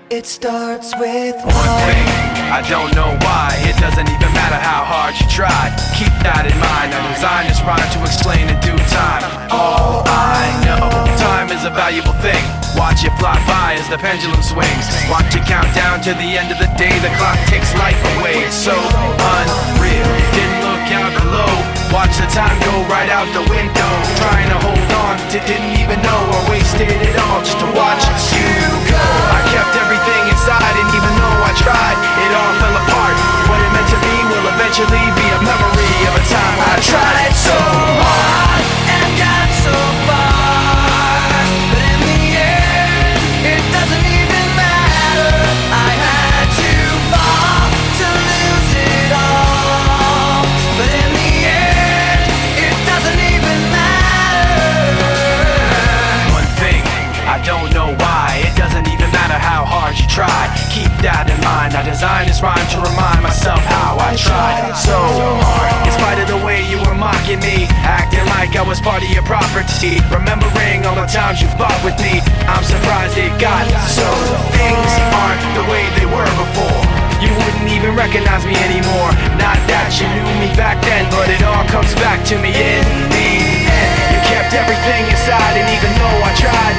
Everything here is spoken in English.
It starts with one thing, I don't know why. It doesn't even matter how hard you tried. Keep that in mind. I designed this rhyme to explain in due time. All I know, time is a valuable thing. Watch it fly by as the pendulum swings. Watch it count down to the end of the day. The clock takes life away. It's so unreal. Didn't look out below. Watch the time go right out the window. Trying to hold on to didn't even know I wasted it all just to watch you go. I kept everything inside, and even though I tried, it all fell apart. What it meant to be will eventually be a memory of a time I tried so hard and got so far, but in the end, it doesn't even matter. I had to fall to lose it all, but in the end, it doesn't even matter. One thing, I don't know why. It doesn't even matter how hard you try. Keep that in mind. I designed this rhyme to remind myself how I tried so hard. In spite of the way you were mocking me, acting like I was part of your property, remembering all the times you fought with me, I'm surprised it got so. Things aren't the way they were before. You wouldn't even recognize me anymore. Not that you knew me back then, but it all comes back to me in the end. You kept everything inside, and even though I tried,